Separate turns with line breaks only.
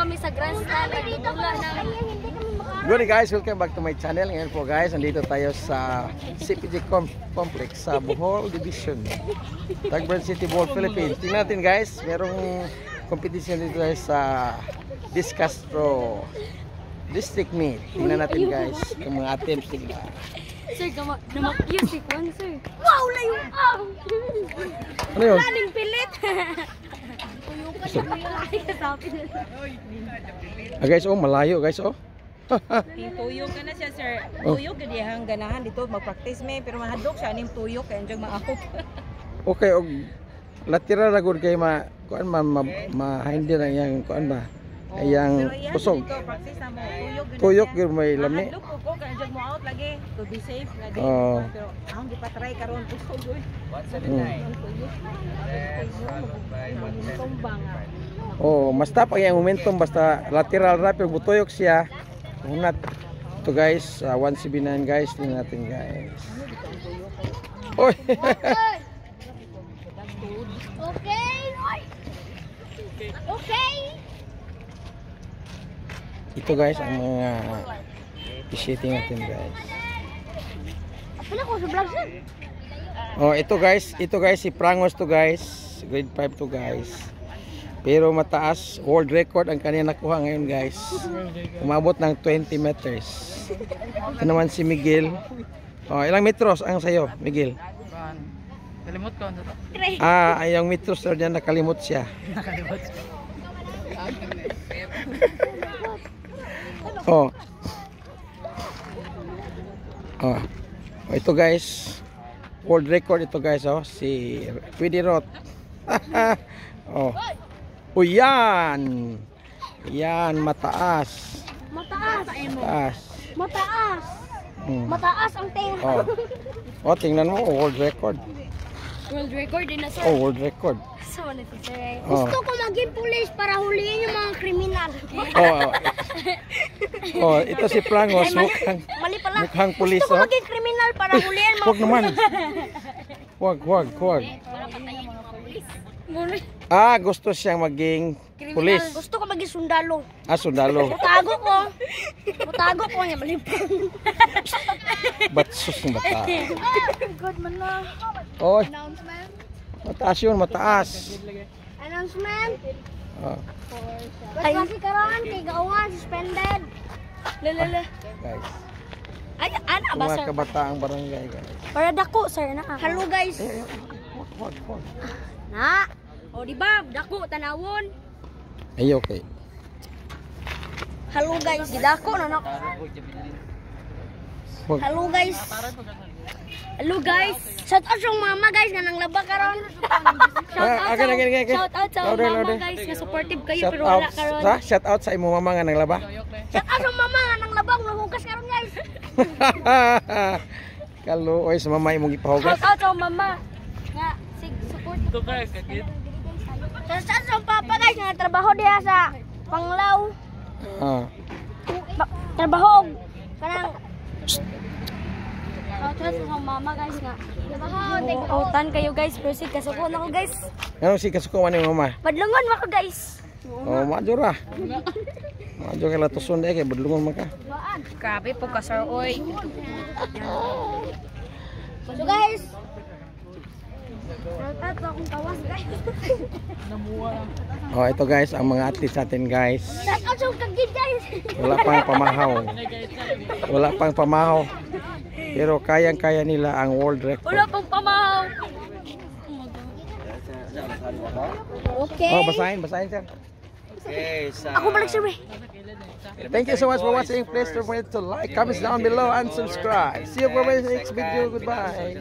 kami sa grandstand. Nagdudula ng...
Good guys, welcome back to my channel. Ngayon po guys, nandito tayo sa CPG Complex sa Bohol Division, Tacloban City, Bohol, Philippines. Tingnan natin guys, merong competition dito guys sa Discastro District Meet. Tingnan natin guys, yung mga attempts nila.
Sir, namakyo si Kwan, sir. Wow, layo!
Ano yun?
Laling pilit!
Guys, oh, malayo guys, oh.
Tuyok ka na siya, sir. Tuyok, gadi hang ganahan dito mag-practice may pero mahadlok siya ning tuyok kay anjang maahok.
Okay, og lateral ra gud kay kuan ma-hindi na yang kuan ba? Ayang pusog.
Practice na mo
Tuyok gyud may lami.
Mahadlok ko kay anjang mo out lagi to be safe nga di.
Oh.
Pero ang di pa try karon pusog gyud.
Oh, basta pag yung momentum basta lateral ra pero butuyok siya. Unat. Ito guys, 179 guys, tingnan natin guys. Oy.
Okay. Okay.
Ito guys ang mga fishing natin guys.
Apila ko sa vlog sir.
Oh, ito guys si Prangos to guys. Grade 5 to guys. Pero mataas, world record ang kanya nakuha ngayon guys. Umabot ng 20 meters. Ito naman si Miguel. Oh, ilang metros ang sayo, Miguel?
Kalimot ko ano to?
Yung metros na dyan nakalimot siya. Oh. Oh. Ito guys. World record ito guys, oh, si Pwede Roth. Oh. Oh, yan. Yan, mataas. Mataas.
Mataas. Mataas ang tenga.
Oh. Oh, tingnan mo, world record.
World record din na sir.
Oh, world record.
So, ano ito sir?
Oh.
Gusto ko maging pulis para huliin yung mga kriminal.
Oh. Oh, ito si Prangos,
Mali pala.
mukhang pulis.
Gusto ko
Oh.
maging kriminal para huliin mga
Huwag naman. Huwag.
Para patayin yung mga pulis.
Gusto siyang maging pulis.
Gusto ko maging sundalo.
Sundalo.
Mutago ko niya malipang.
Batsus ng bata.
Good man na.
Oy,
Announcement.
mataas yun, mataas.
Announcement.
Oh,
Ay, kasi karon kay gawan suspended. Lalala.
guys.
Ay, ana ba
Mga
sir?
kabataang barangay, guys.
Para dako sir na. Hello guys.
Huwag.
Na. O di ba, dako tanawon.
Ay, okay.
Hello guys, dako na nak.
Huwag.
Hello guys. Hello guys. Shout out sa mama guys nga nang laba karon. Shout out sa mama guys nga supportive kayo pero wala karon.
Shout out sa imo mama nga naglaba.
Shout out sa mama nga nang labang nahugas karon guys.
Kalo, oy, sa mama imong ipahugas.
Shout out sa mama nga support.
Ito ka, kakit.
Shout out sa papa guys nga trabaho diha sa Panglaw. Trabaho kanang shout out sa mama guys nga. Utan kayo guys, proceed kasuko na ko guys.
Ano si kasuko man imong mama?
Badlungon mo ko guys.
Oh, majo ra. Majo kay latuson dai kay badlungon man ka.
Grabe po ka sir oy.
So guys, shout out sa akong tawas guys.
Oh, ito guys ang mga athletes natin guys.
Shout out sa kagid guys.
Wala pang pamahaw. Pero kayang-kaya nila ang world record.
Wala pang pamahaw. Okay.
Oh, basahin sir.
Okay,
Ako balik sir.
Thank you so much for watching. Please don't forget to like, comment down below, and subscribe. See you for my next video. Goodbye.